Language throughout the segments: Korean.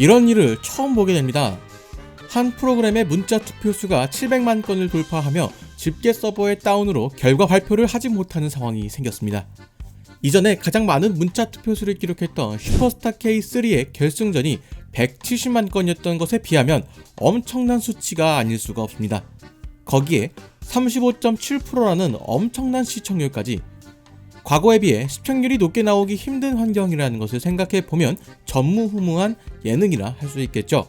이런 일을 처음 보게 됩니다. 한 프로그램의 문자 투표 수가 700만 건을 돌파하며 집계 서버의 다운으로 결과 발표를 하지 못하는 상황이 생겼습니다. 이전에 가장 많은 문자 투표 수를 기록했던 슈퍼스타 K3의 결승전이 170만 건이었던 것에 비하면 엄청난 수치가 아닐 수가 없습니다. 거기에 35.7%라는 엄청난 시청률까지. 과거에 비해 시청률이 높게 나오기 힘든 환경이라는 것을 생각해보면 전무후무한 예능이라 할 수 있겠죠.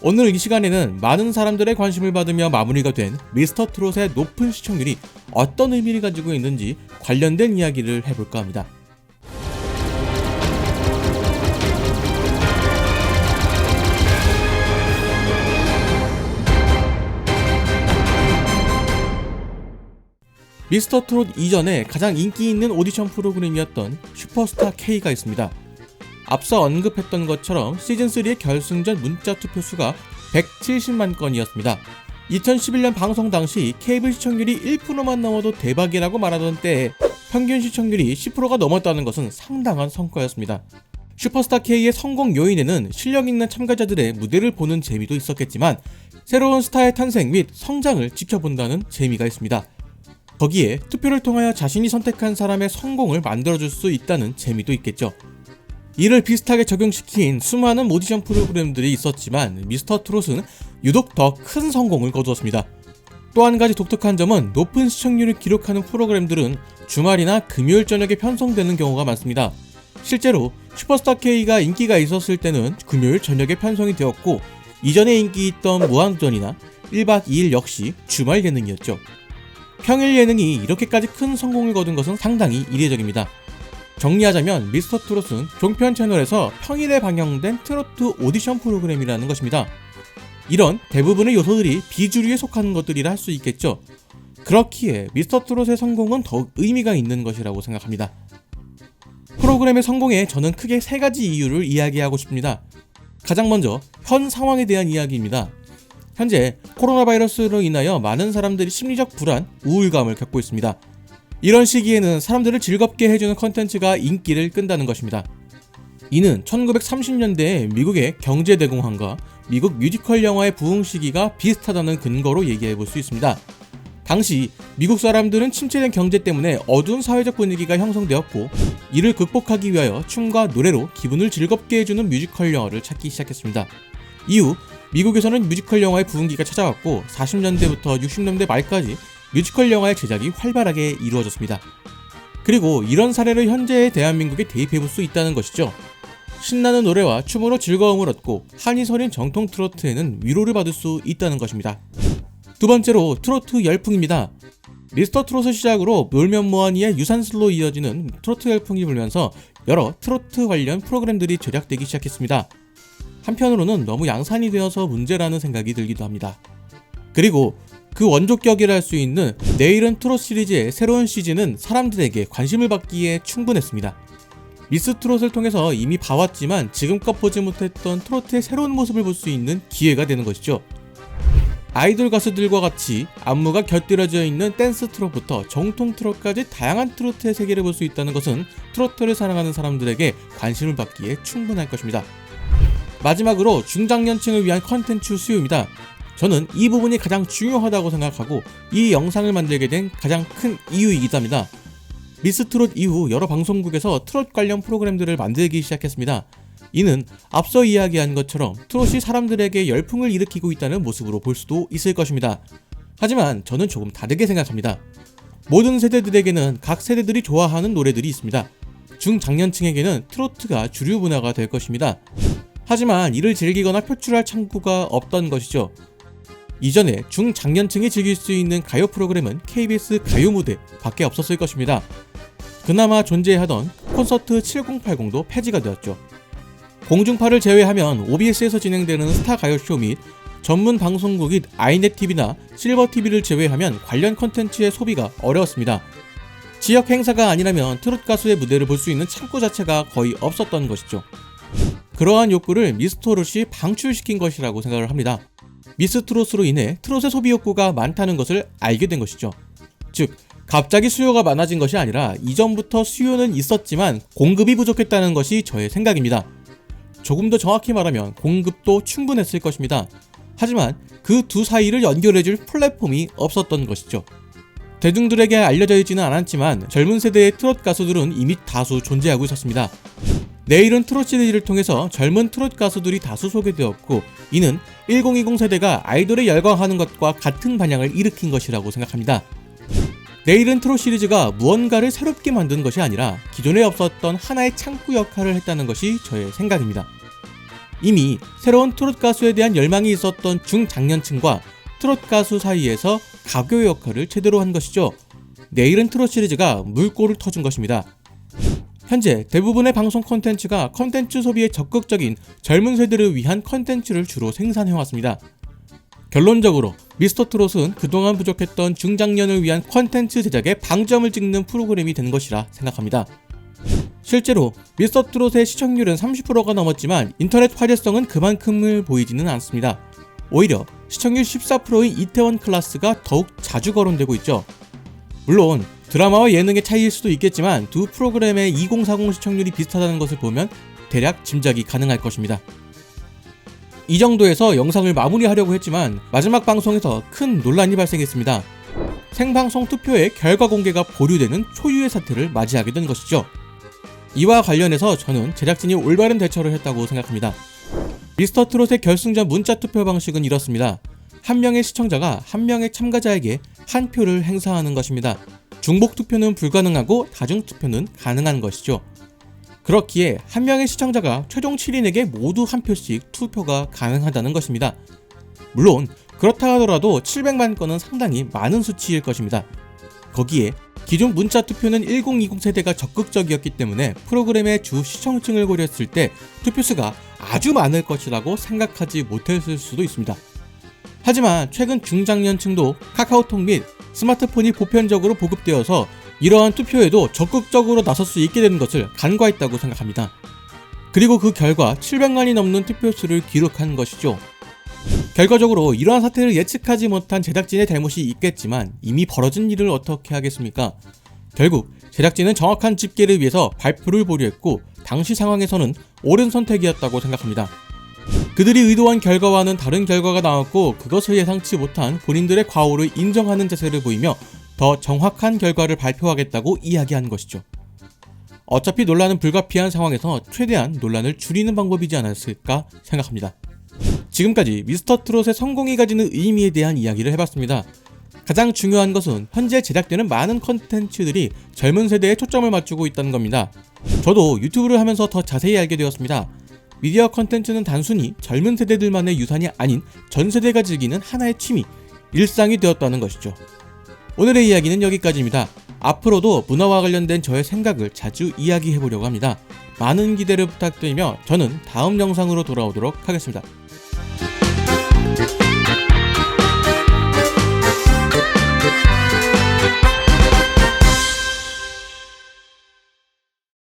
오늘 이 시간에는 많은 사람들의 관심을 받으며 마무리가 된 미스터트롯의 높은 시청률이 어떤 의미를 가지고 있는지 관련된 이야기를 해볼까 합니다. 미스터트롯 이전에 가장 인기 있는 오디션 프로그램이었던 슈퍼스타 K가 있습니다. 앞서 언급했던 것처럼 시즌3의 결승전 문자 투표 수가 170만 건이었습니다. 2011년 방송 당시 케이블 시청률이 1%만 넘어도 대박이라고 말하던 때에 평균 시청률이 10%가 넘었다는 것은 상당한 성과였습니다. 슈퍼스타 K의 성공 요인에는 실력 있는 참가자들의 무대를 보는 재미도 있었겠지만 새로운 스타의 탄생 및 성장을 지켜본다는 재미가 있습니다. 거기에 투표를 통하여 자신이 선택한 사람의 성공을 만들어줄 수 있다는 재미도 있겠죠. 이를 비슷하게 적용시킨 수많은 오디션 프로그램들이 있었지만 미스터트롯은 유독 더 큰 성공을 거두었습니다. 또 한 가지 독특한 점은 높은 시청률을 기록하는 프로그램들은 주말이나 금요일 저녁에 편성되는 경우가 많습니다. 실제로 슈퍼스타 K가 인기가 있었을 때는 금요일 저녁에 편성이 되었고 이전에 인기 있던 무한도전이나 1박 2일 역시 주말 예능이었죠. 평일 예능이 이렇게까지 큰 성공을 거둔 것은 상당히 이례적입니다. 정리하자면 미스터트롯은 종편 채널에서 평일에 방영된 트로트 오디션 프로그램이라는 것입니다. 이런 대부분의 요소들이 비주류에 속하는 것들이라 할 수 있겠죠. 그렇기에 미스터트롯의 성공은 더욱 의미가 있는 것이라고 생각합니다. 프로그램의 성공에 저는 크게 세 가지 이유를 이야기하고 싶습니다. 가장 먼저 현 상황에 대한 이야기입니다. 현재 코로나 바이러스로 인하여 많은 사람들이 심리적 불안, 우울감을 겪고 있습니다. 이런 시기에는 사람들을 즐겁게 해주는 컨텐츠가 인기를 끈다는 것입니다. 이는 1930년대에 미국의 경제대공황과 미국 뮤지컬 영화의 부흥 시기가 비슷하다는 근거로 얘기해볼 수 있습니다. 당시 미국 사람들은 침체된 경제 때문에 어두운 사회적 분위기가 형성되었고 이를 극복하기 위하여 춤과 노래로 기분을 즐겁게 해주는 뮤지컬 영화를 찾기 시작했습니다. 이후 미국에서는 뮤지컬 영화의 부흥기가 찾아왔고 40년대부터 60년대 말까지 뮤지컬 영화의 제작이 활발하게 이루어졌습니다. 그리고 이런 사례를 현재의 대한민국에 대입해볼 수 있다는 것이죠. 신나는 노래와 춤으로 즐거움을 얻고 한이 서린 정통 트로트에는 위로를 받을 수 있다는 것입니다. 두 번째로 트로트 열풍입니다. 미스터트롯을 시작으로 놀면 뭐하니의 유산슬로 이어지는 트로트 열풍이 불면서 여러 트로트 관련 프로그램들이 제작되기 시작했습니다. 한편으로는 너무 양산이 되어서 문제라는 생각이 들기도 합니다. 그리고 그 원조격이라 할 수 있는 내일은 트롯 시리즈의 새로운 시즌은 사람들에게 관심을 받기에 충분했습니다. 미스트롯을 통해서 이미 봐왔지만 지금껏 보지 못했던 트로트의 새로운 모습을 볼 수 있는 기회가 되는 것이죠. 아이돌 가수들과 같이 안무가 곁들여져 있는 댄스 트롯부터 정통 트롯까지 다양한 트로트의 세계를 볼 수 있다는 것은 트로트를 사랑하는 사람들에게 관심을 받기에 충분할 것입니다. 마지막으로 중장년층을 위한 컨텐츠 수요입니다. 저는 이 부분이 가장 중요하다고 생각하고 이 영상을 만들게 된 가장 큰 이유이기도 합니다. 미스트롯 이후 여러 방송국에서 트롯 관련 프로그램들을 만들기 시작했습니다. 이는 앞서 이야기한 것처럼 트롯이 사람들에게 열풍을 일으키고 있다는 모습으로 볼 수도 있을 것입니다. 하지만 저는 조금 다르게 생각합니다. 모든 세대들에게는 각 세대들이 좋아하는 노래들이 있습니다. 중장년층에게는 트로트가 주류 문화가 될 것입니다. 하지만 이를 즐기거나 표출할 창구가 없던 것이죠. 이전에 중장년층이 즐길 수 있는 가요 프로그램은 KBS 가요무대 밖에 없었을 것입니다. 그나마 존재하던 콘서트 7080도 폐지가 되었죠. 공중파를 제외하면 OBS에서 진행되는 스타 가요쇼 및 전문 방송국인 아이넷TV나 실버TV를 제외하면 관련 콘텐츠의 소비가 어려웠습니다. 지역 행사가 아니라면 트롯 가수의 무대를 볼 수 있는 창구 자체가 거의 없었던 것이죠. 그러한 욕구를 미스트롯이 방출시킨 것이라고 생각을 합니다. 미스트롯으로 인해 트롯의 소비 욕구가 많다는 것을 알게 된 것이죠. 즉, 갑자기 수요가 많아진 것이 아니라 이전부터 수요는 있었지만 공급이 부족했다는 것이 저의 생각입니다. 조금 더 정확히 말하면 공급도 충분했을 것입니다. 하지만 그 두 사이를 연결해줄 플랫폼이 없었던 것이죠. 대중들에게 알려져 있지는 않았지만 젊은 세대의 트롯 가수들은 이미 다수 존재하고 있었습니다. 내일은 트롯 시리즈를 통해서 젊은 트롯 가수들이 다수 소개되었고, 이는 1020 세대가 아이돌에 열광하는 것과 같은 반향을 일으킨 것이라고 생각합니다. 내일은 트롯 시리즈가 무언가를 새롭게 만든 것이 아니라 기존에 없었던 하나의 창구 역할을 했다는 것이 저의 생각입니다. 이미 새로운 트롯 가수에 대한 열망이 있었던 중장년층과 트롯 가수 사이에서 가교 역할을 제대로 한 것이죠. 내일은 트롯 시리즈가 물꼬를 터준 것입니다. 현재 대부분의 방송 콘텐츠가 콘텐츠 소비에 적극적인 젊은 세대를 위한 콘텐츠를 주로 생산해왔습니다. 결론적으로 미스터트롯은 그동안 부족했던 중장년을 위한 콘텐츠 제작에 방점을 찍는 프로그램이 된 것이라 생각합니다. 실제로 미스터트롯의 시청률은 30%가 넘었지만 인터넷 화제성은 그만큼을 보이지는 않습니다. 오히려 시청률 14%의 이태원 클라스가 더욱 자주 거론되고 있죠. 물론 드라마와 예능의 차이일 수도 있겠지만 두 프로그램의 2040 시청률이 비슷하다는 것을 보면 대략 짐작이 가능할 것입니다. 이 정도에서 영상을 마무리하려고 했지만 마지막 방송에서 큰 논란이 발생했습니다. 생방송 투표의 결과 공개가 보류되는 초유의 사태를 맞이하게 된 것이죠. 이와 관련해서 저는 제작진이 올바른 대처를 했다고 생각합니다. 미스터트롯의 결승전 문자 투표 방식은 이렇습니다. 한 명의 시청자가 한 명의 참가자에게 한 표를 행사하는 것입니다. 중복 투표는 불가능하고 다중 투표는 가능한 것이죠. 그렇기에 한 명의 시청자가 최종 7인에게 모두 한 표씩 투표가 가능하다는 것입니다. 물론 그렇다 하더라도 700만 건은 상당히 많은 수치일 것입니다. 거기에 기존 문자 투표는 1020 세대가 적극적이었기 때문에 프로그램의 주 시청층을 고려했을 때 투표수가 아주 많을 것이라고 생각하지 못했을 수도 있습니다. 하지만 최근 중장년층도 카카오톡 및 스마트폰이 보편적으로 보급되어서 이러한 투표에도 적극적으로 나설 수 있게 되는 것을 간과했다고 생각합니다. 그리고 그 결과 700만이 넘는 투표수를 기록한 것이죠. 결과적으로 이러한 사태를 예측하지 못한 제작진의 잘못이 있겠지만 이미 벌어진 일을 어떻게 하겠습니까? 결국 제작진은 정확한 집계를 위해서 발표를 보류했고 당시 상황에서는 옳은 선택이었다고 생각합니다. 그들이 의도한 결과와는 다른 결과가 나왔고 그것을 예상치 못한 본인들의 과오를 인정하는 자세를 보이며 더 정확한 결과를 발표하겠다고 이야기한 것이죠. 어차피 논란은 불가피한 상황에서 최대한 논란을 줄이는 방법이지 않았을까 생각합니다. 지금까지 미스터트롯의 성공이 가지는 의미에 대한 이야기를 해봤습니다. 가장 중요한 것은 현재 제작되는 많은 컨텐츠들이 젊은 세대에 초점을 맞추고 있다는 겁니다. 저도 유튜브를 하면서 더 자세히 알게 되었습니다. 미디어 컨텐츠는 단순히 젊은 세대들만의 유산이 아닌 전 세대가 즐기는 하나의 취미, 일상이 되었다는 것이죠. 오늘의 이야기는 여기까지입니다. 앞으로도 문화와 관련된 저의 생각을 자주 이야기해보려고 합니다. 많은 기대를 부탁드리며 저는 다음 영상으로 돌아오도록 하겠습니다.